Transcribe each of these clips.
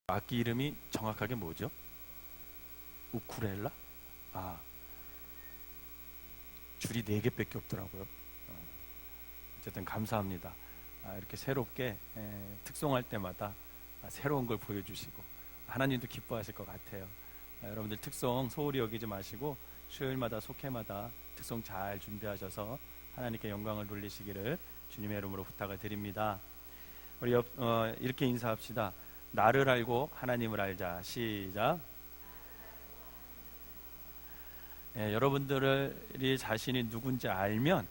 악기 이름이 정확하게 뭐죠? 우쿨렐라? 줄이 4개밖에 없더라고요. 어쨌든 감사합니다. 이렇게 새롭게 특송할 때마다 새로운 걸 보여주시고 하나님도 기뻐하실 것 같아요. 여러분들 특송 소홀히 여기지 마시고 수요일마다 속회마다 특송 잘 준비하셔서 하나님께 영광을 돌리시기를 주님의 이름으로 부탁을 드립니다. 우리 이렇게 인사합시다. 나를 알고 하나님을 알자. 시작. 여러분들이 자신이 누군지 알면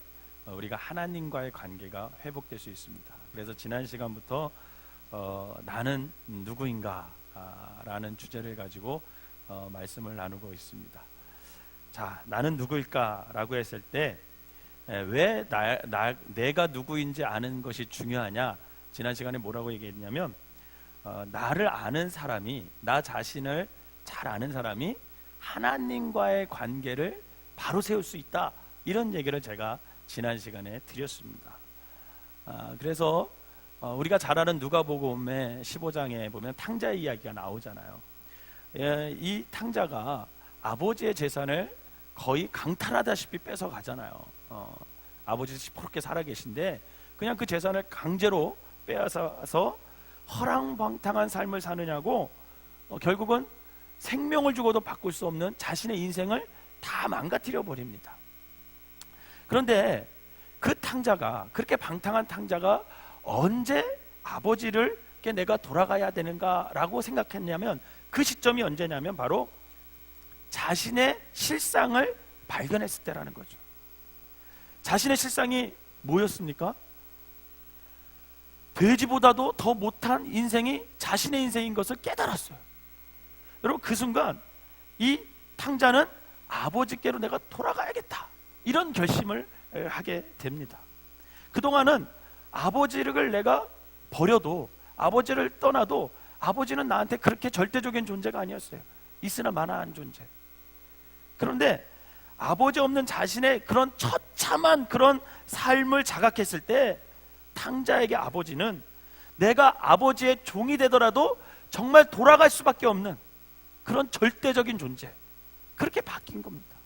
우리가 하나님과의 관계가 회복될 수 있습니다. 그래서 지난 시간부터 나는 누구인가 라는 주제를 가지고 말씀을 나누고 있습니다. 자, 나는 누구일까 라고 했을 때 왜 내가 누구인지 아는 것이 중요하냐. 지난 시간에 뭐라고 얘기했냐면 나를 아는 사람이, 나 자신을 잘 아는 사람이 하나님과의 관계를 바로 세울 수 있다, 이런 얘기를 제가 지난 시간에 드렸습니다. 그래서 우리가 잘 아는 누가복음의 15장에 보면 탕자의 이야기가 나오잖아요. 이 탕자가 아버지의 재산을 거의 강탈하다시피 뺏어 가잖아요. 아버지 시퍼렇게 살아계신데 그냥 그 재산을 강제로 빼앗아서 허랑방탕한 삶을 사느냐고 결국은 생명을 주고도 바꿀 수 없는 자신의 인생을 다 망가뜨려 버립니다. 그런데 그 탕자가, 그렇게 방탕한 탕자가 언제 아버지를께 내가 돌아가야 되는가라고 생각했냐면, 그 시점이 언제냐면 바로 자신의 실상을 발견했을 때라는 거죠. 자신의 실상이 뭐였습니까? 돼지보다도 더 못한 인생이 자신의 인생인 것을 깨달았어요. 여러분, 그 순간 이 탕자는 아버지께로 내가 돌아가야겠다, 이런 결심을 하게 됩니다. 그동안은 아버지를 내가 버려도, 아버지를 떠나도 아버지는 나한테 그렇게 절대적인 존재가 아니었어요. 있으나 마나한 존재. 그런데 아버지 없는 자신의 그런 처참한 그런 삶을 자각했을 때 탕자에게 아버지는 내가 아버지의 종이 되더라도 정말 돌아갈 수밖에 없는 그런 절대적인 존재, 그렇게 바뀐 겁니다.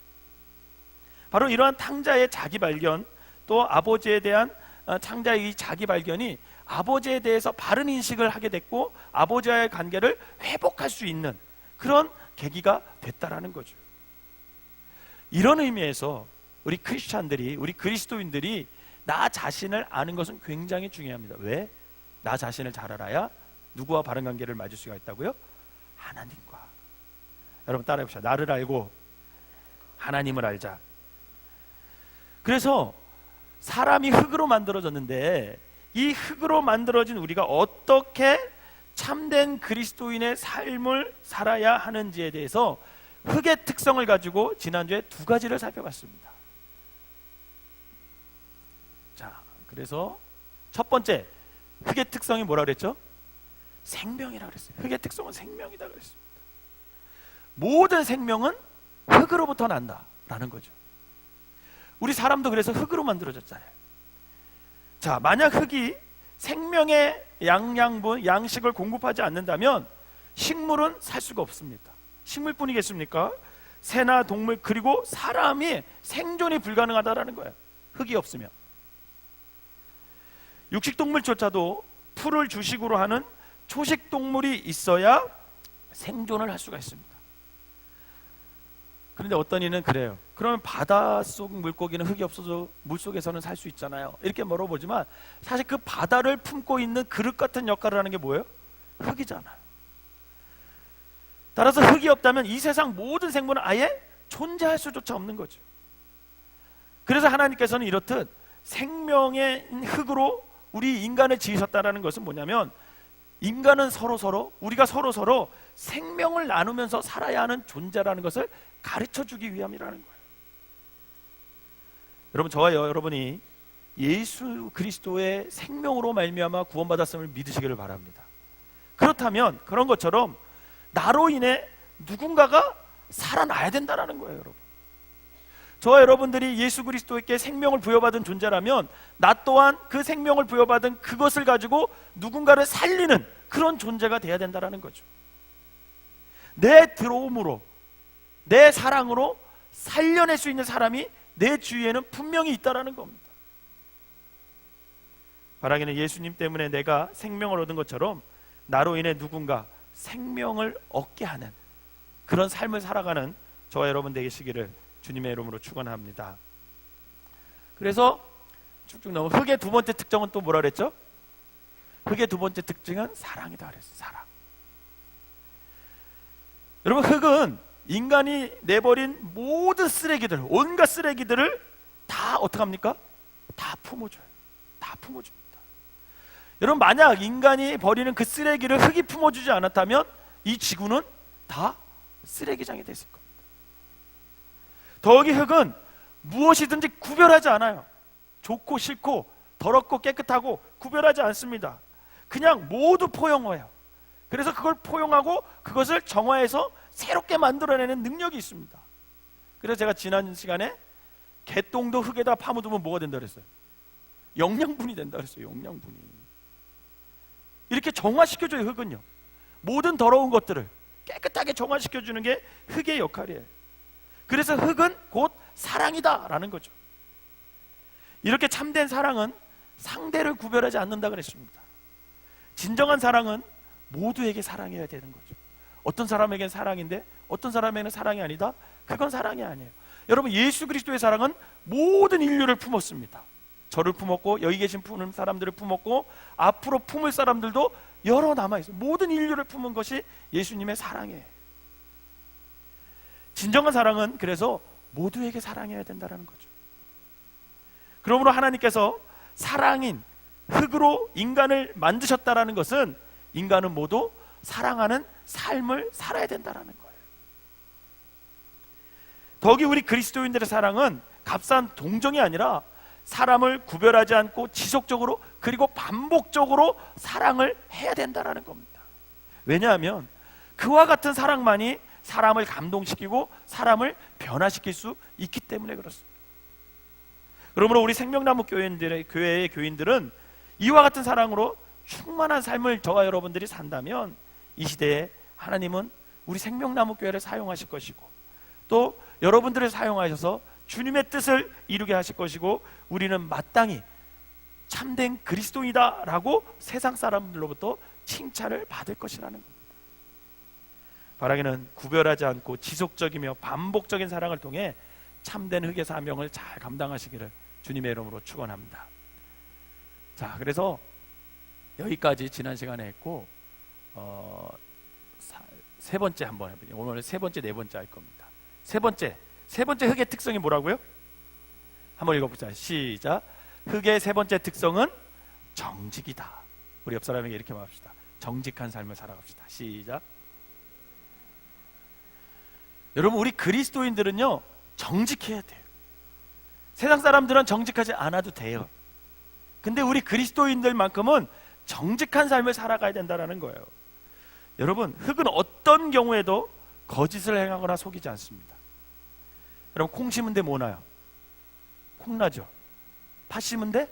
바로 이러한 탕자의 자기 발견, 또 아버지에 대한 탕자의 이 자기 발견이 아버지에 대해서 바른 인식을 하게 됐고 아버지와의 관계를 회복할 수 있는 그런 계기가 됐다라는 거죠. 이런 의미에서 우리 크리스찬들이, 우리 그리스도인들이 나 자신을 아는 것은 굉장히 중요합니다. 왜? 나 자신을 잘 알아야 누구와 바른 관계를 맺을 수가 있다고요? 하나님과. 여러분 따라해 봅시다. 나를 알고 하나님을 알자. 그래서 사람이 흙으로 만들어졌는데 이 흙으로 만들어진 우리가 어떻게 참된 그리스도인의 삶을 살아야 하는지에 대해서 흙의 특성을 가지고 지난주에 2가지를 살펴봤습니다. 자, 그래서 첫 번째, 흙의 특성이 뭐라 그랬죠? 생명이라 그랬어요. 흙의 특성은 생명이다 그랬습니다. 모든 생명은 흙으로부터 난다라는 거죠. 우리 사람도 그래서 흙으로 만들어졌잖아요. 자, 만약 흙이 생명의 양양분, 양식을 공급하지 않는다면 식물은 살 수가 없습니다. 식물뿐이겠습니까? 새나 동물, 그리고 사람이 생존이 불가능하다라는 거예요. 흙이 없으면. 육식동물조차도 풀을 주식으로 하는 초식동물이 있어야 생존을 할 수가 있습니다. 그런데 어떤 이는 그래요. 그러면 바닷속 물고기는 흙이 없어서 물속에서는 살 수 있잖아요, 이렇게 물어보지만 사실 그 바다를 품고 있는 그릇 같은 역할을 하는 게 뭐예요? 흙이잖아요. 따라서 흙이 없다면 이 세상 모든 생물은 아예 존재할 수조차 없는 거죠. 그래서 하나님께서는 이렇듯 생명의 흙으로 우리 인간을 지으셨다는 것은 뭐냐면, 인간은 서로서로, 우리가 서로서로 생명을 나누면서 살아야 하는 존재라는 것을 가르쳐주기 위함이라는 거예요. 여러분, 저와 여러분이 예수 그리스도의 생명으로 말미암아 구원받았음을 믿으시기를 바랍니다. 그렇다면 그런 것처럼 나로 인해 누군가가 살아나야 된다는 거예요. 여러분, 저와 여러분들이 예수 그리스도께 생명을 부여받은 존재라면 나 또한 그 생명을 부여받은 그것을 가지고 누군가를 살리는 그런 존재가 돼야 된다는 거죠. 내 들어옴으로, 내 사랑으로 살려낼 수 있는 사람이 내 주위에는 분명히 있다라는 겁니다. 바라기는 예수님 때문에 내가 생명을 얻은 것처럼 나로 인해 누군가 생명을 얻게 하는 그런 삶을 살아가는 저와 여러분 되시기를 주님의 이름으로 축원합니다. 그래서 쭉쭉 넘어 흙의 두 번째 특징은 또 뭐라 그랬죠? 흙의 두 번째 특징은 사랑이다 그랬어요. 사랑. 여러분, 흙은 인간이 내버린 모든 쓰레기들, 온갖 쓰레기들을 다 어떻게 합니까? 다 품어줘요. 다 품어줍니다. 여러분, 만약 인간이 버리는 그 쓰레기를 흙이 품어주지 않았다면 이 지구는 다 쓰레기장이 됐을 겁니다. 더욱이 흙은 무엇이든지 구별하지 않아요. 좋고 싫고 더럽고 깨끗하고 구별하지 않습니다. 그냥 모두 포용해요. 그래서 그걸 포용하고 그것을 정화해서 새롭게 만들어내는 능력이 있습니다. 그래서 제가 지난 시간에 개똥도 흙에다 파묻으면 뭐가 된다 그랬어요? 영양분이 된다 그랬어요. 영양분이. 이렇게 정화시켜줘요. 흙은요, 모든 더러운 것들을 깨끗하게 정화시켜주는 게 흙의 역할이에요. 그래서 흙은 곧 사랑이다 라는 거죠. 이렇게 참된 사랑은 상대를 구별하지 않는다 그랬습니다. 진정한 사랑은 모두에게 사랑해야 되는 거죠. 어떤 사람에게는 사랑인데 어떤 사람에게는 사랑이 아니다? 그건 사랑이 아니에요. 여러분, 예수 그리스도의 사랑은 모든 인류를 품었습니다. 저를 품었고 여기 계신 품은 사람들을 품었고 앞으로 품을 사람들도 여러 남아있어요. 모든 인류를 품은 것이 예수님의 사랑이에요. 진정한 사랑은 그래서 모두에게 사랑해야 된다는 거죠. 그러므로 하나님께서 사랑인 흙으로 인간을 만드셨다라는 것은 인간은 모두 사랑하는 삶을 살아야 된다는 거예요. 더욱이 우리 그리스도인들의 사랑은 값싼 동정이 아니라 사람을 구별하지 않고 지속적으로 그리고 반복적으로 사랑을 해야 된다는 겁니다. 왜냐하면 그와 같은 사랑만이 사람을 감동시키고 사람을 변화시킬 수 있기 때문에 그렇습니다. 그러므로 우리 생명나무 교회의 교인들은 이와 같은 사랑으로 충만한 삶을 저와 여러분들이 산다면 이 시대에 하나님은 우리 생명나무 교회를 사용하실 것이고 또 여러분들을 사용하셔서 주님의 뜻을 이루게 하실 것이고 우리는 마땅히 참된 그리스도이다 라고 세상 사람들로부터 칭찬을 받을 것이라는 겁니다. 바라기는 구별하지 않고 지속적이며 반복적인 사랑을 통해 참된 흙의 사명을 잘 감당하시기를 주님의 이름으로 축원합니다. 자, 그래서 여기까지 지난 시간에 했고 세 번째 한번 해보죠. 오늘 세 번째, 네 번째 할 겁니다. 세 번째 흙의 특성이 뭐라고요? 한번 읽어보자. 시작. 흙의 세 번째 특성은 정직이다. 우리 옆 사람에게 이렇게 말합시다. 정직한 삶을 살아갑시다. 시작. 여러분, 우리 그리스도인들은요 정직해야 돼요. 세상 사람들은 정직하지 않아도 돼요. 근데 우리 그리스도인들만큼은 정직한 삶을 살아가야 된다는 거예요. 여러분, 흙은 어떤 경우에도 거짓을 행하거나 속이지 않습니다. 여러분, 콩 심은 데 뭐 나요? 콩 나죠. 팥 심은 데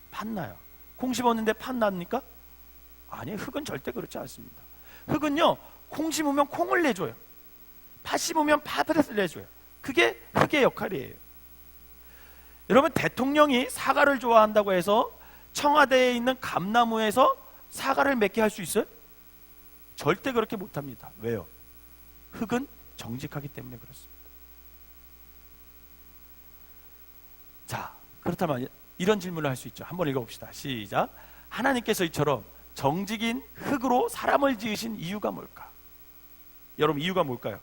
팥 나요. 콩 심었는데 팥 납니까? 아니에요. 흙은 절대 그렇지 않습니다. 흙은요 콩 심으면 콩을 내줘요. 팥 심으면 팥을 내줘요. 그게 흙의 역할이에요. 여러분, 대통령이 사과를 좋아한다고 해서 청와대에 있는 감나무에서 사과를 맺게 할 수 있어요? 절대 그렇게 못합니다. 왜요? 흙은 정직하기 때문에 그렇습니다. 자, 그렇다면 이런 질문을 할 수 있죠. 한번 읽어봅시다. 시작. 하나님께서 이처럼 정직인 흙으로 사람을 지으신 이유가 뭘까? 여러분, 이유가 뭘까요?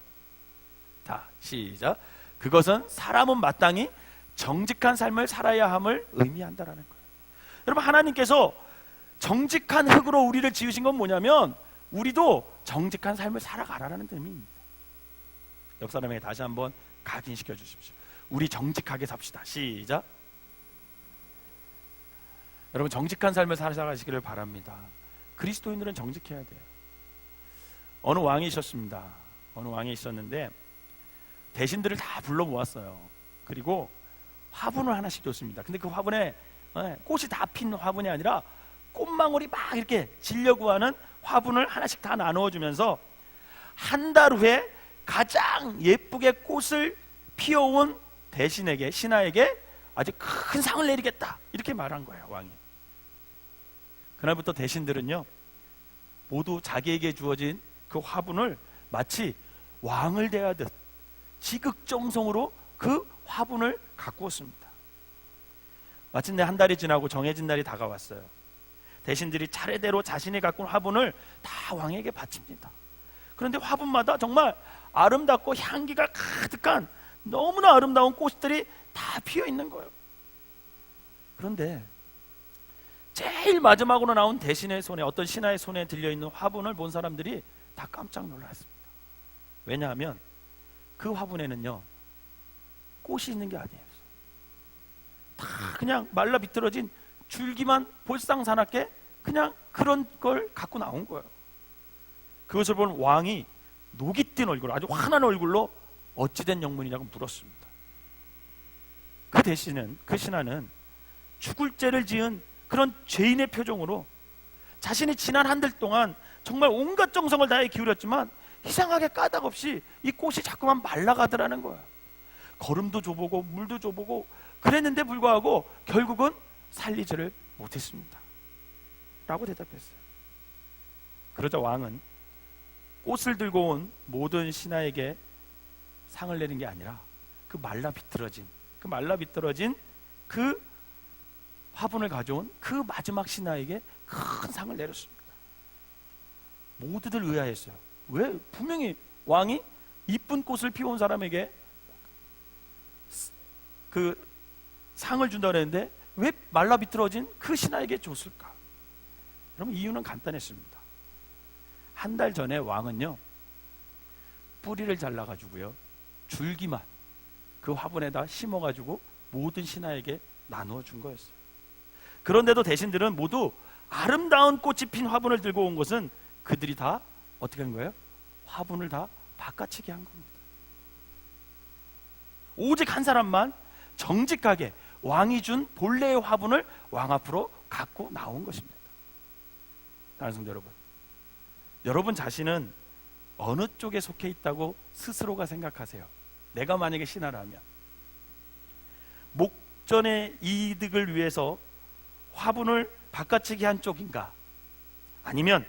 자, 시작. 그것은 사람은 마땅히 정직한 삶을 살아야 함을 의미한다라는 거예요. 여러분, 하나님께서 정직한 흙으로 우리를 지으신 건 뭐냐면 우리도 정직한 삶을 살아가라는 의미입니다. 옆 사람에게 다시 한번 각인시켜 주십시오. 우리 정직하게 삽시다. 시작. 여러분, 정직한 삶을 살아가시기를 바랍니다. 그리스도인들은 정직해야 돼요. 어느 왕이 있었습니다. 어느 왕이 있었는데 대신들을 다 불러 모았어요. 그리고 화분을 하나씩 줬습니다. 근데 그 화분에 꽃이 다 핀 화분이 아니라 꽃망울이 막 이렇게 지려고 하는 화분을 하나씩 다 나누어 주면서 한 달 후에 가장 예쁘게 꽃을 피워온 대신에게, 신하에게 아주 큰 상을 내리겠다, 이렇게 말한 거예요, 왕이. 그날부터 대신들은요, 모두 자기에게 주어진 그 화분을 마치 왕을 대하듯 지극정성으로 그 화분을 가꾸었습니다. 마침내 한 달이 지나고 정해진 날이 다가왔어요. 대신들이 차례대로 자신이 가꾼 화분을 다 왕에게 바칩니다. 그런데 화분마다 정말 아름답고 향기가 가득한 너무나 아름다운 꽃들이 다 피어 있는 거예요. 그런데 제일 마지막으로 나온 대신의 손에, 어떤 신하의 손에 들려있는 화분을 본 사람들이 다 깜짝 놀랐습니다. 왜냐하면 그 화분에는요, 꽃이 있는 게 아니에요. 다 그냥 말라 비틀어진 줄기만 볼상사납게 그냥 그런 걸 갖고 나온 거예요. 그것을 본 왕이 녹이 띈 얼굴, 아주 환한 얼굴로 어찌된 영문이냐고 물었습니다. 그 대신은, 그 신하는 죽을 죄를 지은 그런 죄인의 표정으로 자신이 지난 한 달 동안 정말 온갖 정성을 다해 기울였지만 이상하게 까닭없이 이 꽃이 자꾸만 말라가더라는 거예요. 거름도 줘보고 물도 줘보고 그랬는데 불구하고 결국은 살리지를 못했습니다 라고 대답했어요. 그러자 왕은 꽃을 들고 온 모든 신하에게 상을 내린 게 아니라 그 말라 비틀어진 그 화분을 가져온 그 마지막 신하에게 큰 상을 내렸습니다. 모두들 의아했어요. 왜? 분명히 왕이 이쁜 꽃을 피워온 사람에게 그 상을 준다고 했는데 왜 말라 비틀어진 그 신하에게 줬을까? 여러분, 이유는 간단했습니다. 한 달 전에 왕은요, 뿌리를 잘라가지고요, 줄기만 그 화분에다 심어가지고 모든 신하에게 나누어 준 거였어요. 그런데도 대신들은 모두 아름다운 꽃이 핀 화분을 들고 온 것은 그들이 다 어떻게 한 거예요? 화분을 다 바꿔치기 한 겁니다. 오직 한 사람만 정직하게 왕이 준 본래의 화분을 왕 앞으로 갖고 나온 것입니다. 사랑하는 성도 여러분, 여러분 자신은 어느 쪽에 속해 있다고 스스로가 생각하세요? 내가 만약에 신하라면 목전의 이득을 위해서 화분을 바꿔치기 한 쪽인가? 아니면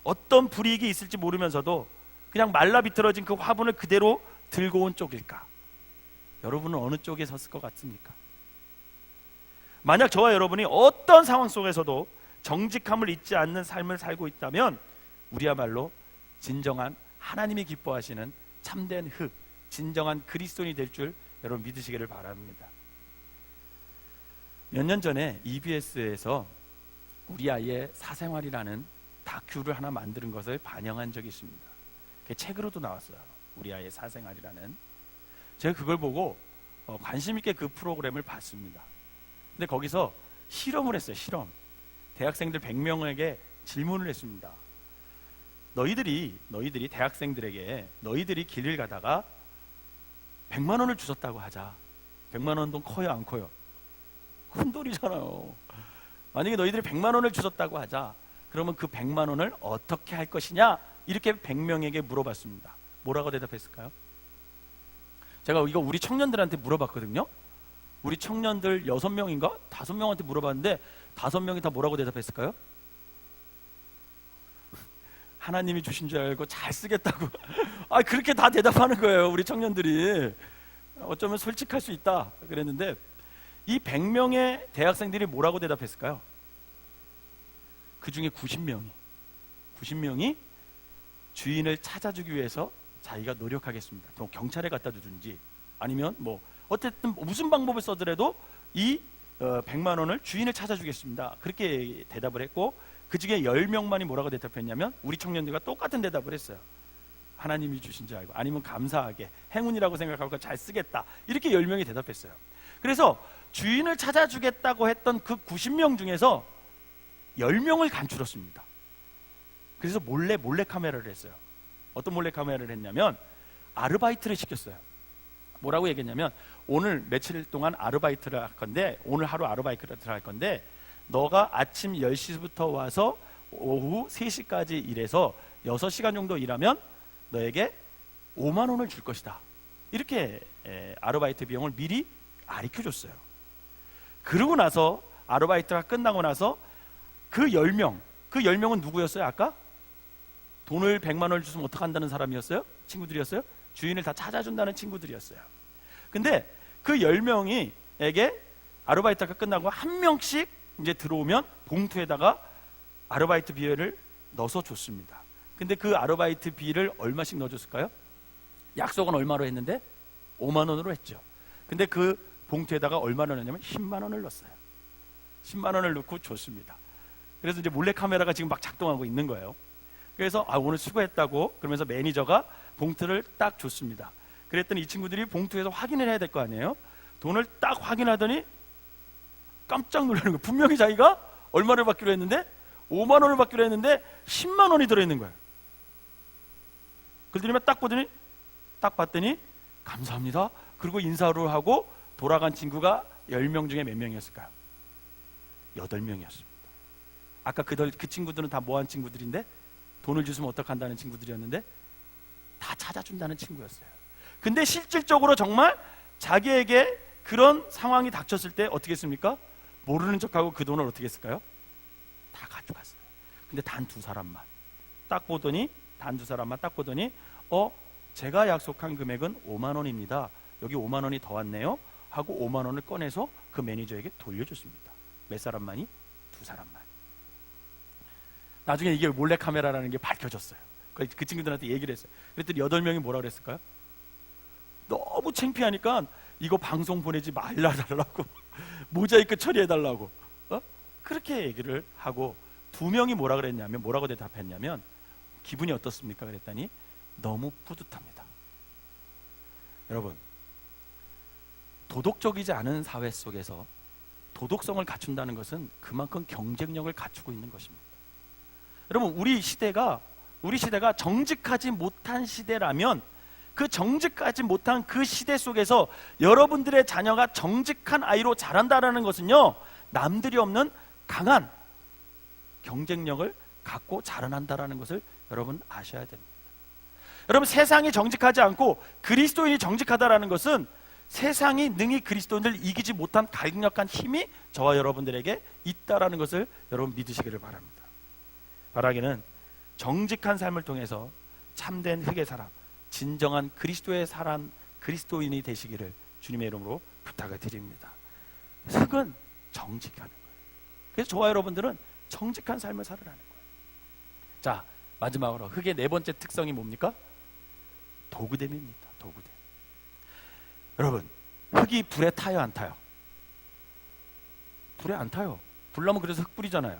어떤 불이익이 있을지 모르면서도 그냥 말라 비틀어진 그 화분을 그대로 들고 온 쪽일까? 여러분은 어느 쪽에 섰을 것 같습니까? 만약 저와 여러분이 어떤 상황 속에서도 정직함을 잊지 않는 삶을 살고 있다면 우리야말로 진정한 하나님이 기뻐하시는 참된 진정한 그리스도인이 될 줄 여러분 믿으시기를 바랍니다. 몇 년 전에 EBS에서 우리 아이의 사생활이라는 다큐를 하나 만드는 것을 반영한 적이 있습니다. 그게 책으로도 나왔어요. 우리 아이의 사생활이라는. 제가 그걸 보고 관심 있게 그 프로그램을 봤습니다. 근데 거기서 실험을 했어요. 실험. 대학생들 100명에게 질문을 했습니다. 너희들이 대학생들에게 너희들이 길을 가다가 100만 원을 주셨다고 하자. 100만 원 돈 커요, 안 커요? 큰 돈이잖아요. 만약에 너희들이 100만 원을 주셨다고 하자. 그러면 그 100만 원을 어떻게 할 것이냐? 이렇게 100명에게 물어봤습니다. 뭐라고 대답했을까요? 제가 이거 우리 청년들한테 물어봤거든요. 우리 청년들 6명인가? 5명한테 물어봤는데 5명이 다 뭐라고 대답했을까요? 하나님이 주신 줄 알고 잘 쓰겠다고. 그렇게 다 대답하는 거예요. 우리 청년들이. 어쩌면 솔직할 수 있다 그랬는데 이 100명의 대학생들이 뭐라고 대답했을까요? 그 중에 90명이 주인을 찾아주기 위해서 자기가 노력하겠습니다. 또 경찰에 갖다 두든지 아니면 뭐 어쨌든 무슨 방법을 써더라도 이 100만 원을 주인을 찾아주겠습니다. 그렇게 대답을 했고 그 중에 10명만이 뭐라고 대답했냐면 우리 청년들과 똑같은 대답을 했어요. 하나님이 주신 줄 알고 아니면 감사하게 행운이라고 생각하고 잘 쓰겠다. 이렇게 10명이 대답했어요. 그래서 주인을 찾아주겠다고 했던 그 90명 중에서 10명을 간추렸습니다. 그래서 몰래 카메라를 했어요. 어떤 몰래 카메라를 했냐면 아르바이트를 시켰어요. 뭐라고 얘기했냐면 오늘 며칠 동안 아르바이트를 할 건데 오늘 하루 아르바이트를 할 건데 너가 아침 10시부터 와서 오후 3시까지 일해서 6시간 정도 일하면 너에게 5만 원을 줄 것이다. 이렇게 아르바이트 비용을 미리 가르쳐줬어요. 그러고 나서 아르바이트가 끝나고 나서 그 10명은 누구였어요? 아까 돈을 100만 원을 주시면 어떡한다는 사람이었어요? 친구들이었어요? 주인을 다 찾아준다는 친구들이었어요. 근데 그 10명이에게 아르바이트가 끝나고 한 명씩 이제 들어오면 봉투에다가 아르바이트 비를 넣어서 줬습니다. 근데 그 아르바이트 비를 얼마씩 넣어줬을까요? 약속은 얼마로 했는데 5만 원으로 했죠. 근데 그 봉투에다가 얼마를 넣었냐면 10만 원을 넣었어요. 10만 원을 넣고 줬습니다. 그래서 이제 몰래카메라가 지금 막 작동하고 있는 거예요. 그래서 오늘 수고했다고 그러면서 매니저가 봉투를 딱 줬습니다. 그랬더니 이 친구들이 봉투에서 확인을 해야 될 거 아니에요. 돈을 딱 확인하더니 깜짝 놀라는 거예요. 분명히 자기가 얼마를 받기로 했는데 5만 원을 받기로 했는데 10만 원이 들어있는 거예요. 그들이 딱 봤더니 감사합니다. 그리고 인사를 하고 돌아간 친구가 10명 중에 몇 명이었을까요? 8명이었습니다. 아까 그 친구들은 다 뭐한 친구들인데 돈을 주시면 어떡한다는 친구들이었는데 다 찾아준다는 친구였어요. 근데 실질적으로 정말 자기에게 그런 상황이 닥쳤을 때 어떻게 했습니까? 모르는 척하고 그 돈을 어떻게 했을까요? 다 가져갔어요. 근데 단 두 사람만 딱 보더니 제가 약속한 금액은 5만 원입니다. 여기 5만 원이 더 왔네요 하고 5만 원을 꺼내서 그 매니저에게 돌려줬습니다. 몇 사람만이? 두 사람만. 나중에 이게 몰래카메라라는 게 밝혀졌어요. 그 친구들한테 얘기를 했어요. 그랬더니 8명이 뭐라 그랬을까요? 너무 창피하니까 이거 방송 보내지 말라달라고 모자이크 처리해달라고 그렇게 얘기를 하고 2명이 뭐라고 대답했냐면 기분이 어떻습니까? 그랬더니 너무 뿌듯합니다. 여러분, 도덕적이지 않은 사회 속에서 도덕성을 갖춘다는 것은 그만큼 경쟁력을 갖추고 있는 것입니다. 여러분, 우리 시대가 정직하지 못한 시대라면 그 정직하지 못한 그 시대 속에서 여러분들의 자녀가 정직한 아이로 자란다는 것은요, 남들이 없는 강한 경쟁력을 갖고 자라난다는 것을 여러분 아셔야 됩니다. 여러분, 세상이 정직하지 않고 그리스도인이 정직하다는 것은 세상이 능히 그리스도인을 이기지 못한 강력한 힘이 저와 여러분들에게 있다라는 것을 여러분 믿으시기를 바랍니다. 바라기는 정직한 삶을 통해서 참된 흑의 사람, 진정한 그리스도의 사람, 그리스도인이 되시기를 주님의 이름으로 부탁을 드립니다. 흑은 정직하는 거예요. 그래서 저와 여러분들은 정직한 삶을 살아가는 거예요. 자, 마지막으로 흑의 네 번째 특성이 뭡니까? 도구됨입니다. 도구됨. 여러분, 흑이 불에 타요, 안 타요? 불에 안 타요. 불 나면 그래서 흑 뿌리잖아요.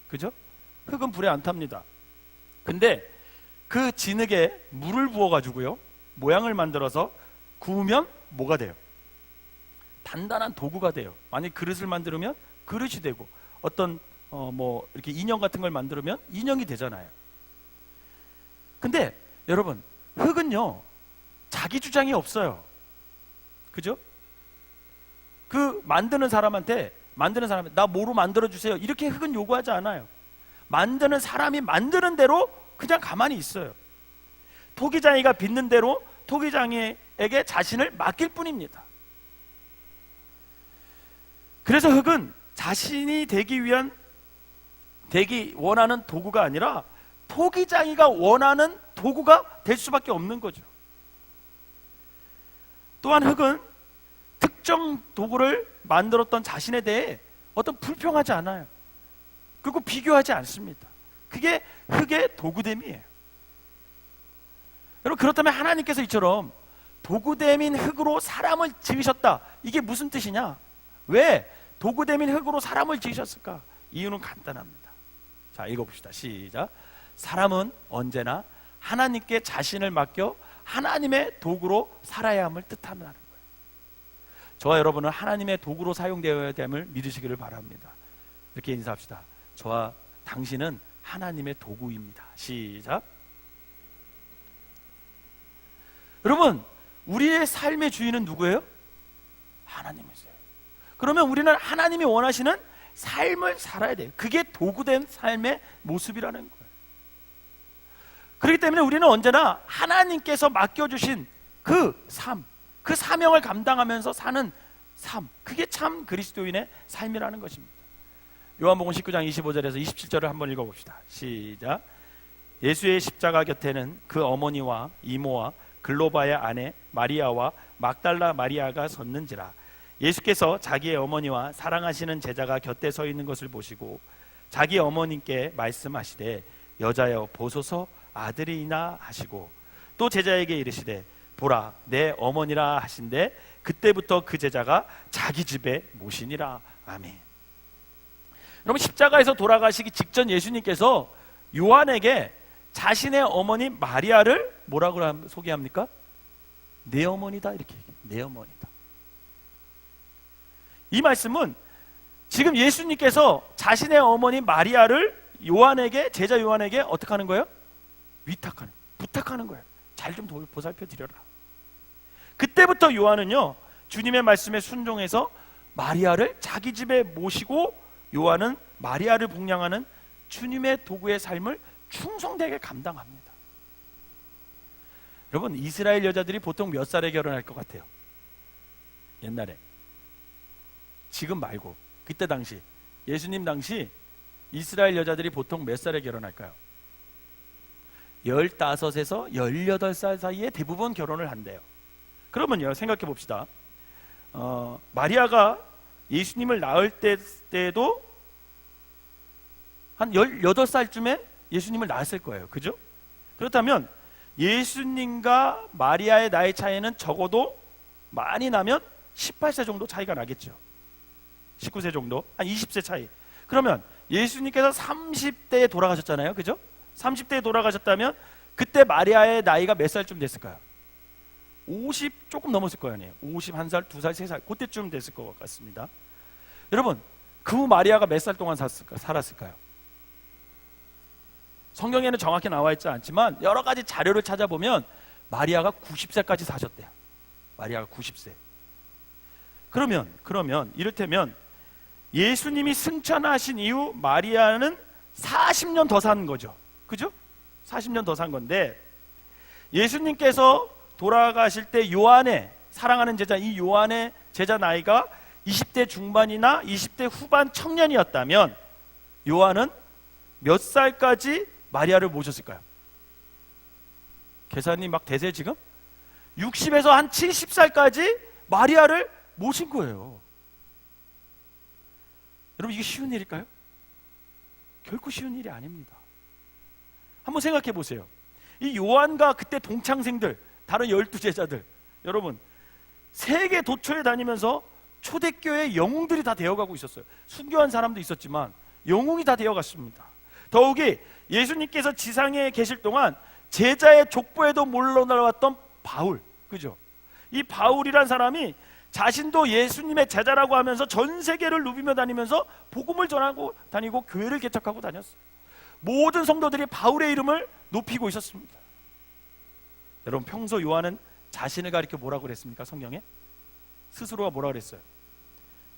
그죠? 흑은 불에 안 탑니다. 근데 그 진흙에 물을 부어가지고요, 모양을 만들어서 구우면 뭐가 돼요? 단단한 도구가 돼요. 만약 그릇을 만들면 그릇이 되고, 어떤 이렇게 인형 같은 걸 만들면 인형이 되잖아요. 근데 여러분, 흑은요 자기 주장이 없어요. 그죠? 그 만드는 사람한테 나 뭐로 만들어 주세요 이렇게 흑은 요구하지 않아요. 만드는 사람이 만드는 대로 그냥 가만히 있어요. 토기장이가 빚는 대로 토기장이에게 자신을 맡길 뿐입니다. 그래서 흑은 자신이 되기 원하는 도구가 아니라 토기장이가 원하는 도구가 될 수밖에 없는 거죠. 또한 흑은 특정 도구를 만들었던 자신에 대해 어떤 불평하지 않아요. 그리고 비교하지 않습니다. 그게 흑의 도구됨이에요. 여러분, 그렇다면 하나님께서 이처럼 도구됨인 흑으로 사람을 지으셨다. 이게 무슨 뜻이냐? 왜 도구됨인 흑으로 사람을 지으셨을까? 이유는 간단합니다. 자, 읽어봅시다. 시작. 사람은 언제나 하나님께 자신을 맡겨 하나님의 도구로 살아야 함을 뜻하는 거예요. 저와 여러분은 하나님의 도구로 사용되어야 됨을 믿으시기를 바랍니다. 이렇게 인사합시다. 저와 당신은 하나님의 도구입니다. 시작. 여러분, 우리의 삶의 주인은 누구예요? 하나님이세요. 그러면 우리는 하나님이 원하시는 삶을 살아야 돼요. 그게 도구된 삶의 모습이라는 거예요. 그렇기 때문에 우리는 언제나 하나님께서 맡겨주신 그 삶, 그 사명을 감당하면서 사는 삶, 그게 참 그리스도인의 삶이라는 것입니다. 요한복음 19장 25절에서 27절을 한번 읽어봅시다. 시작. 예수의 십자가 곁에는 그 어머니와 이모와 글로바의 아내 마리아와 막달라 마리아가 섰는지라. 예수께서 자기의 어머니와 사랑하시는 제자가 곁에 서 있는 것을 보시고 자기 어머니께 말씀하시되 여자여 보소서 아들이나 하시고 또 제자에게 이르시되 보라 내 어머니라 하신대 그때부터 그 제자가 자기 집에 모시니라. 아멘. 여러분, 십자가에서 돌아가시기 직전 예수님께서 요한에게 자신의 어머니 마리아를 뭐라고 소개합니까? 내 어머니다, 이렇게 얘기해요. 내 어머니다. 이 말씀은 지금 예수님께서 자신의 어머니 마리아를 요한에게, 제자 요한에게 어떻게 하는 거예요? 위탁하는, 부탁하는 거예요. 잘 좀 보살펴 드려라. 그때부터 요한은요, 주님의 말씀에 순종해서 마리아를 자기 집에 모시고 요한은 마리아를 복양하는 주님의 도구의 삶을 충성되게 감당합니다. 여러분, 이스라엘 여자들이 보통 몇 살에 결혼할 것 같아요? 옛날에. 지금 말고 그때 당시, 예수님 당시 이스라엘 여자들이 보통 몇 살에 결혼할까요? 15에서 18살 사이에 대부분 결혼을 한대요. 그러면요, 생각해 봅시다. 마리아가 예수님을 낳을 때도 한 18살쯤에 예수님을 낳았을 거예요. 그죠? 그렇다면 예수님과 마리아의 나이 차이는 적어도 많이 나면 18세 정도 차이가 나겠죠. 19세 정도, 한 20세 차이. 그러면 예수님께서 30대에 돌아가셨잖아요. 그죠? 30대에 돌아가셨다면 그때 마리아의 나이가 몇 살쯤 됐을까요? 50 조금 넘었을 거 아니에요. 51살, 2살, 3살 그때쯤 됐을 것 같습니다. 여러분, 그 마리아가 몇 살 동안 살았을까요? 성경에는 정확히 나와 있지 않지만 여러 가지 자료를 찾아보면 마리아가 90세까지 사셨대요. 마리아가 90세. 그러면 이를테면 예수님이 승천하신 이후 마리아는 40년 더 산 거죠. 그죠? 40년 더 산 건데, 예수님께서 돌아가실 때 요한의, 사랑하는 제자 이 요한의 제자 나이가 20대 중반이나 20대 후반 청년이었다면 요한은 몇 살까지 마리아를 모셨을까요? 계산이 막 되세요 지금? 60에서 한 70살까지 마리아를 모신 거예요. 여러분, 이게 쉬운 일일까요? 결코 쉬운 일이 아닙니다. 한번 생각해 보세요. 이 요한과 그때 동창생들, 다른 12제자들, 여러분, 세계 도처에 다니면서 초대교회 영웅들이 다 되어가고 있었어요. 순교한 사람도 있었지만 영웅이 다 되어갔습니다. 더욱이 예수님께서 지상에 계실 동안 제자의 족보에도 물러나왔던 바울, 그죠? 이 바울이란 사람이 자신도 예수님의 제자라고 하면서 전 세계를 누비며 다니면서 복음을 전하고 다니고 교회를 개척하고 다녔어요. 모든 성도들이 바울의 이름을 높이고 있었습니다. 여러분, 평소 요한은 자신을 가리켜 뭐라고 그랬습니까? 성경에 스스로가 뭐라고 그랬어요?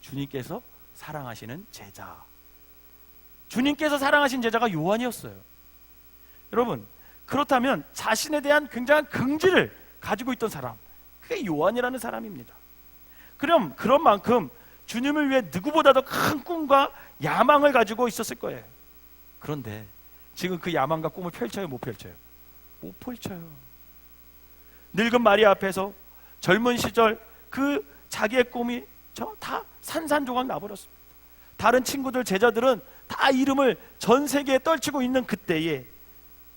주님께서 사랑하시는 제자. 주님께서 사랑하신 제자가 요한이었어요. 여러분, 그렇다면 자신에 대한 굉장한 긍지를 가지고 있던 사람, 그게 요한이라는 사람입니다. 그럼 그런 만큼 주님을 위해 누구보다도 큰 꿈과 야망을 가지고 있었을 거예요. 그런데 지금 그 야망과 꿈을 펼쳐요, 못 펼쳐요? 못 펼쳐요. 늙은 마리아 앞에서 젊은 시절 그 자기의 꿈이 다 산산조각 나버렸습니다. 다른 친구들, 제자들은 다 이름을 전 세계에 떨치고 있는 그때에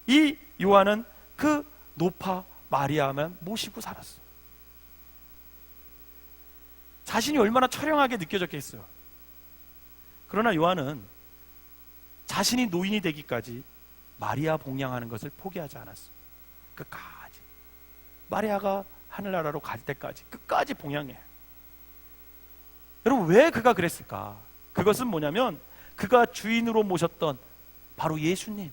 이 요한은 그 노파 마리아만 모시고 살았어요. 자신이 얼마나 처량하게 느껴졌겠어요. 그러나 요한은 자신이 노인이 되기까지 마리아 복양하는 것을 포기하지 않았어요. 끝까지. 마리아가 하늘나라로 갈 때까지 끝까지 복양해요. 여러분, 왜 그가 그랬을까? 그것은 뭐냐면 그가 주인으로 모셨던 바로 예수님,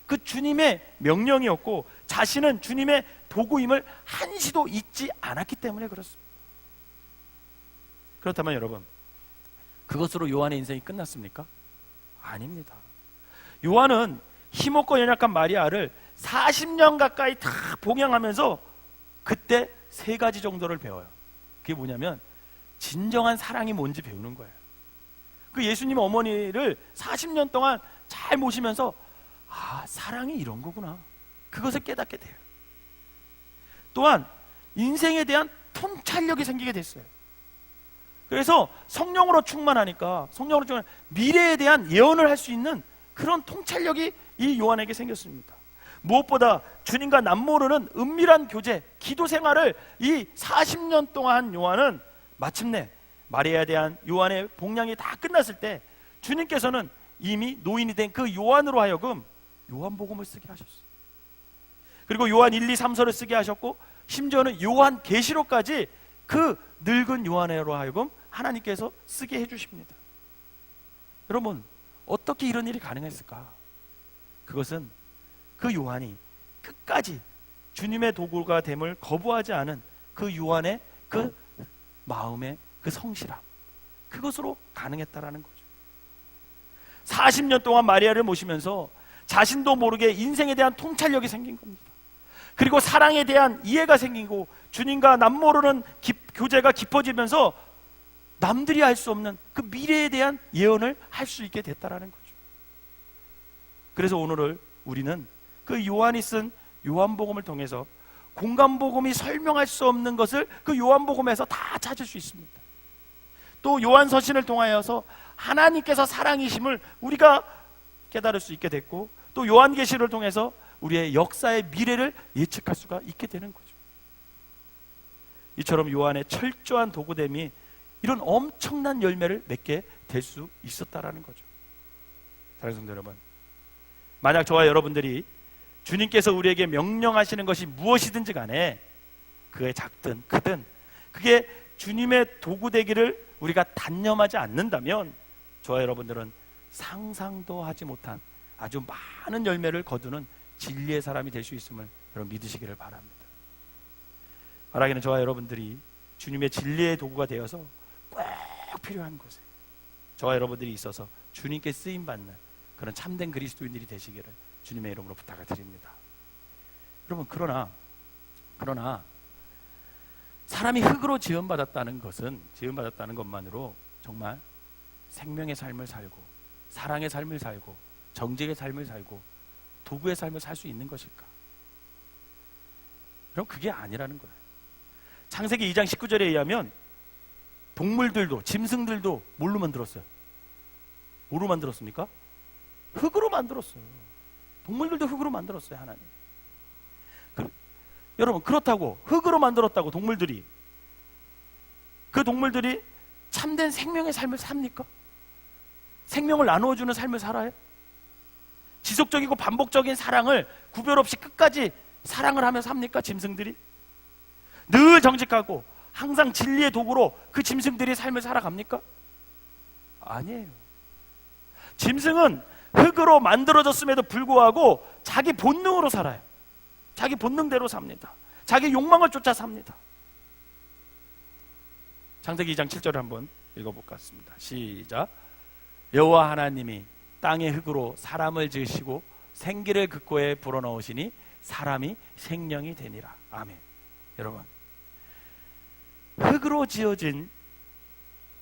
그 주님의 명령이었고 자신은 주님의 도구임을 한시도 잊지 않았기 때문에 그렇습니다. 그렇다면 여러분, 그것으로 요한의 인생이 끝났습니까? 아닙니다. 요한은 힘없고 연약한 마리아를 40년 가까이 다 봉양하면서 그때 3가지 정도를 배워요. 그게 뭐냐면 진정한 사랑이 뭔지 배우는 거예요. 그 예수님 어머니를 40년 동안 잘 모시면서 사랑이 이런 거구나, 그것을 깨닫게 돼요. 또한 인생에 대한 통찰력이 생기게 됐어요. 그래서 성령으로 충만하니까 미래에 대한 예언을 할 수 있는 그런 통찰력이 이 요한에게 생겼습니다. 무엇보다 주님과 남모르는 은밀한 교제, 기도 생활을 이 40년 동안 한 요한은 마침내 마리아에 대한 요한의 복양이 다 끝났을 때 주님께서는 이미 노인이 된 그 요한으로 하여금 요한복음을 쓰게 하셨어요. 그리고 요한 1, 2, 3서를 쓰게 하셨고, 심지어는 요한 계시록까지 그 늙은 요한으로 하여금 하나님께서 쓰게 해주십니다. 여러분, 어떻게 이런 일이 가능했을까? 그것은 그 요한이 끝까지 주님의 도구가 됨을 거부하지 않은 그 요한의 그 마음의 그 성실함, 그것으로 가능했다라는 거죠. 40년 동안 마리아를 모시면서 자신도 모르게 인생에 대한 통찰력이 생긴 겁니다. 그리고 사랑에 대한 이해가 생기고 주님과 남모르는 교제가 깊어지면서 남들이 알 수 없는 그 미래에 대한 예언을 할 수 있게 됐다라는 거죠. 그래서 오늘을 우리는 그 요한이 쓴 요한복음을 통해서 공간복음이 설명할 수 없는 것을 그 요한복음에서 다 찾을 수 있습니다. 또 요한서신을 통하여서 하나님께서 사랑이심을 우리가 깨달을 수 있게 됐고, 또 요한계시를 통해서 우리의 역사의 미래를 예측할 수가 있게 되는 거죠. 이처럼 요한의 철저한 도구됨이 이런 엄청난 열매를 맺게 될 수 있었다라는 거죠. 사랑하는 성도 여러분, 만약 저와 여러분들이 주님께서 우리에게 명령하시는 것이 무엇이든지 간에 그게 작든 크든 그게 주님의 도구 되기를 우리가 단념하지 않는다면 저와 여러분들은 상상도 하지 못한 아주 많은 열매를 거두는 진리의 사람이 될 수 있음을 여러분 믿으시기를 바랍니다. 바라기는 저와 여러분들이 주님의 진리의 도구가 되어서 꼭 필요한 곳에 저와 여러분들이 있어서 주님께 쓰임받는 그런 참된 그리스도인들이 되시기를 주님의 이름으로 부탁을 드립니다. 여러분, 그러나 사람이 흙으로 지음받았다는 것만으로 정말 생명의 삶을 살고 사랑의 삶을 살고 정직의 삶을 살고 도구의 삶을 살 수 있는 것일까? 그럼 그게 아니라는 거예요. 창세기 2장 19절에 의하면 동물들도, 짐승들도 뭘로 만들었어요? 뭐로 만들었습니까? 흙으로 만들었어요. 동물들도 흙으로 만들었어요, 하나님. 여러분, 그렇다고 흙으로 만들었다고 그 동물들이 참된 생명의 삶을 삽니까? 생명을 나누어주는 삶을 살아요? 지속적이고 반복적인 사랑을 구별 없이 끝까지 사랑을 하면서 삽니까? 짐승들이? 늘 정직하고 항상 진리의 도구로 그 짐승들이 삶을 살아갑니까? 아니에요. 짐승은 흙으로 만들어졌음에도 불구하고 자기 본능으로 살아요. 자기 본능대로 삽니다. 자기 욕망을 쫓아 삽니다. 창세기 2장 7절을 한번 읽어볼겠습니다. 시작. 여호와 하나님이 땅의 흙으로 사람을 지으시고 생기를 그 코에 불어넣으시니 사람이 생명이 되니라. 아멘. 여러분, 흙으로 지어진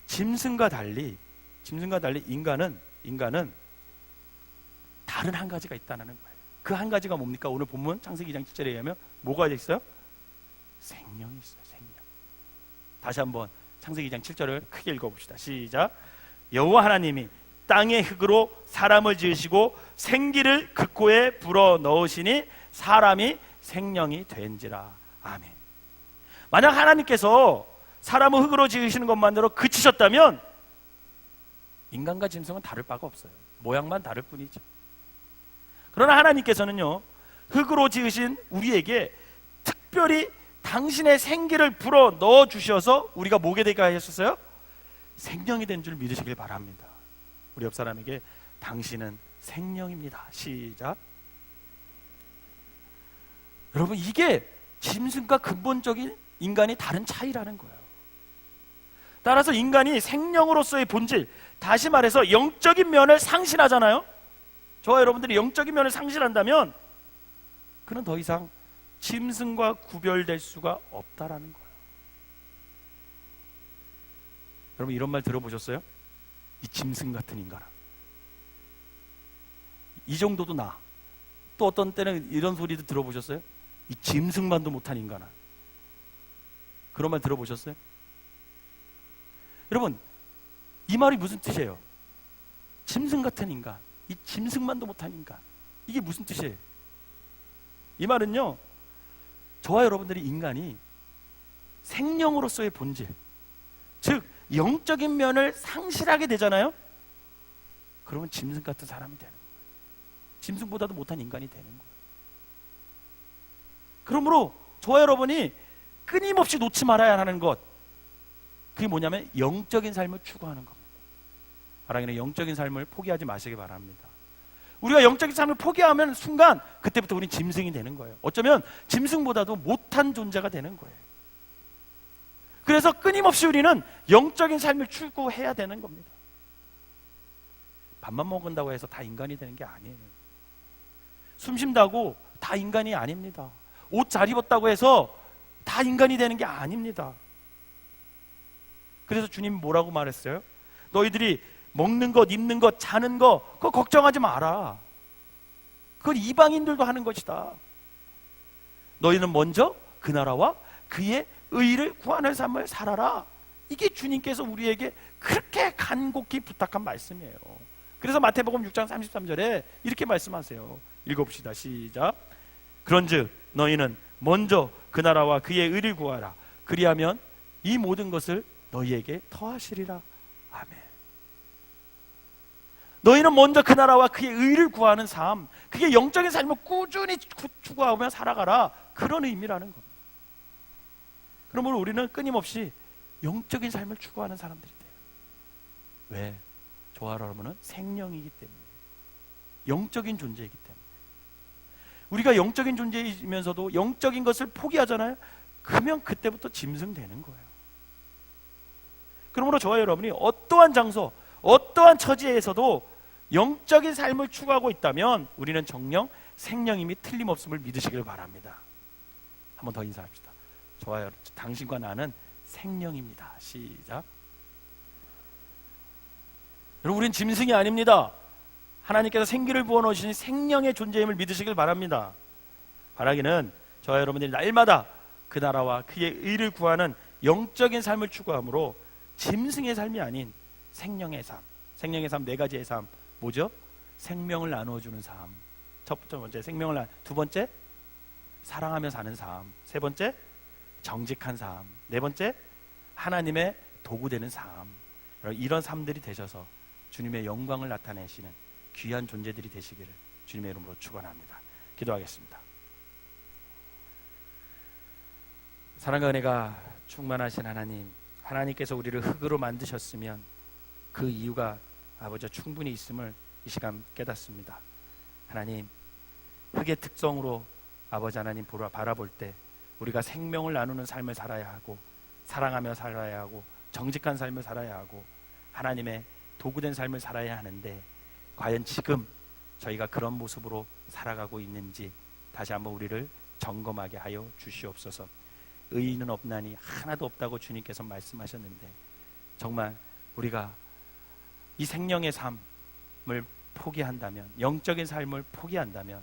짐승과 달리 인간은 다른 한 가지가 있다는 거예요. 그 한 가지가 뭡니까? 오늘 본문 창세기 2장 7절에 의하면 뭐가 있어요? 생명이 있어요. 생명. 다시 한번 창세기 2장 7절을 크게 읽어봅시다. 시작. 여호와 하나님이 땅의 흙으로 사람을 지으시고 생기를 그 코에 불어 넣으시니 사람이 생명이 된지라. 아멘. 만약 하나님께서 사람을 흙으로 지으시는 것만으로 그치셨다면 인간과 짐승은 다를 바가 없어요. 모양만 다를 뿐이죠. 그러나 하나님께서는요, 흙으로 지으신 우리에게 특별히 당신의 생기를 불어 넣어 주셔서 우리가 뭐게 되게 하셨어요? 생명이 된 줄 믿으시길 바랍니다. 우리 옆 사람에게 당신은 생명입니다. 시작. 여러분, 이게 짐승과 근본적인 인간이 다른 차이라는 거예요. 따라서 인간이 생명으로서의 본질, 다시 말해서 영적인 면을 상실하잖아요. 저와 여러분들이 영적인 면을 상실한다면 그는 더 이상 짐승과 구별될 수가 없다라는 거예요. 여러분 이런 말 들어보셨어요? 이 짐승 같은 인간아. 이 정도도 나. 또 어떤 때는 이런 소리도 들어보셨어요? 이 짐승만도 못한 인간아. 그런 말 들어보셨어요? 여러분 이 말이 무슨 뜻이에요? 짐승 같은 인간, 이 짐승만도 못한 인간, 이게 무슨 뜻이에요? 이 말은요, 저와 여러분들이 인간이 생명으로서의 본질, 즉 영적인 면을 상실하게 되잖아요. 그러면 짐승 같은 사람이 되는 거예요. 짐승보다도 못한 인간이 되는 거예요. 그러므로 저와 여러분이 끊임없이 놓지 말아야 하는 것, 그게 뭐냐면 영적인 삶을 추구하는 겁니다. 사랑하는 영적인 삶을 포기하지 마시기 바랍니다. 우리가 영적인 삶을 포기하면 순간 그때부터 우리는 짐승이 되는 거예요. 어쩌면 짐승보다도 못한 존재가 되는 거예요. 그래서 끊임없이 우리는 영적인 삶을 추구해야 되는 겁니다. 밥만 먹은다고 해서 다 인간이 되는 게 아니에요. 숨 쉰다고 다 인간이 아닙니다. 옷 잘 입었다고 해서 다 인간이 되는 게 아닙니다. 그래서 주님 뭐라고 말했어요? 너희들이 먹는 것, 입는 것, 자는 것, 그거 걱정하지 마라. 그건 이방인들도 하는 것이다. 너희는 먼저 그 나라와 그의 의를 구하는 삶을 살아라. 이게 주님께서 우리에게 그렇게 간곡히 부탁한 말씀이에요. 그래서 마태복음 6장 33절에 이렇게 말씀하세요. 읽어봅시다. 시작. 그런즉 너희는 먼저 그 나라와 그의 의를 구하라. 그리하면 이 모든 것을 너희에게 더하시리라. 아멘. 너희는 먼저 그 나라와 그의 의를 구하는 삶, 그게 영적인 삶을 꾸준히 추구하며 살아가라. 그런 의미라는 겁니다. 그러므로 우리는 끊임없이 영적인 삶을 추구하는 사람들이 돼요. 왜? 저와 여러분은 생명이기 때문에, 영적인 존재이기 때문에. 우리가 영적인 존재이면서도 영적인 것을 포기하잖아요. 그러면 그때부터 짐승 되는 거예요. 그러므로 저와 여러분이 어떠한 장소, 어떠한 처지에서도 영적인 삶을 추구하고 있다면 우리는 정녕 생명임이 틀림없음을 믿으시길 바랍니다. 한 번 더 인사합시다. 저와 여러분, 당신과 나는 생명입니다. 시작. 여러분, 우리는 짐승이 아닙니다. 하나님께서 생기를 부어넣으신 생명의 존재임을 믿으시길 바랍니다. 바라기는 저와 여러분들이 날마다 그 나라와 그의 의를 구하는 영적인 삶을 추구함으로 짐승의 삶이 아닌 생명의 삶, 생명의 삶 네 가지의 삶 뭐죠? 생명을 나누어주는 삶. 첫 번째 생명을 두 번째 사랑하며 사는 삶. 세 번째 정직한 삶. 네 번째 하나님의 도구되는 삶. 이런 삶들이 되셔서 주님의 영광을 나타내시는 귀한 존재들이 되시기를 주님의 이름으로 축원합니다. 기도하겠습니다. 사랑과 은혜가 충만하신 하나님, 하나님께서 우리를 흙으로 만드셨으면 그 이유가 아버지 충분히 있음을 이 시간 깨닫습니다. 하나님, 흙의 특성으로 아버지 하나님 바라볼 때 우리가 생명을 나누는 삶을 살아야 하고, 사랑하며 살아야 하고, 정직한 삶을 살아야 하고, 하나님의 도구된 삶을 살아야 하는데 과연 지금 저희가 그런 모습으로 살아가고 있는지 다시 한번 우리를 점검하게 하여 주시옵소서. 의인은 없나니 하나도 없다고 주님께서 말씀하셨는데 정말 우리가 이 생명의 삶을 포기한다면, 영적인 삶을 포기한다면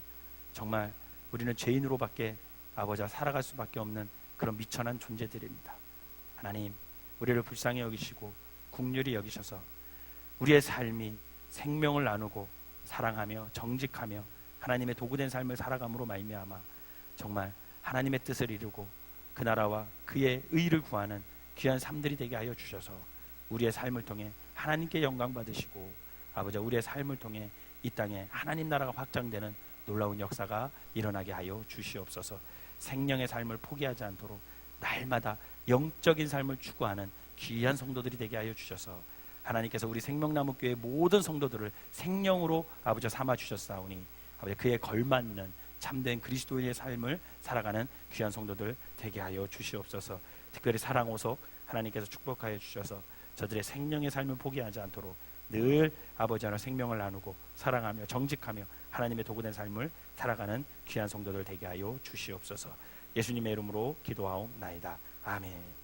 정말 우리는 죄인으로밖에 아버지와 살아갈 수밖에 없는 그런 미천한 존재들입니다. 하나님, 우리를 불쌍히 여기시고 긍휼히 여기셔서 우리의 삶이 생명을 나누고 사랑하며 정직하며 하나님의 도구된 삶을 살아감으로 말미암아 정말 하나님의 뜻을 이루고 그 나라와 그의 의를 구하는 귀한 삶들이 되게 하여 주셔서 우리의 삶을 통해 하나님께 영광 받으시고 아버지 우리의 삶을 통해 이 땅에 하나님 나라가 확장되는 놀라운 역사가 일어나게 하여 주시옵소서. 생명의 삶을 포기하지 않도록 날마다 영적인 삶을 추구하는 귀한 성도들이 되게 하여 주셔서 하나님께서 우리 생명나무교회 모든 성도들을 생명으로 아버지 삼아 주셨사오니 아버지 그에 걸맞는 참된 그리스도인의 삶을 살아가는 귀한 성도들 되게 하여 주시옵소서. 특별히 사랑오석 하나님께서 축복하여 주셔서 저들의 생명의 삶을 포기하지 않도록 늘 아버지 하나 생명을 나누고 사랑하며 정직하며 하나님의 도구된 삶을 살아가는 귀한 성도들 되게 하여 주시옵소서. 예수님의 이름으로 기도하옵나이다. 아멘.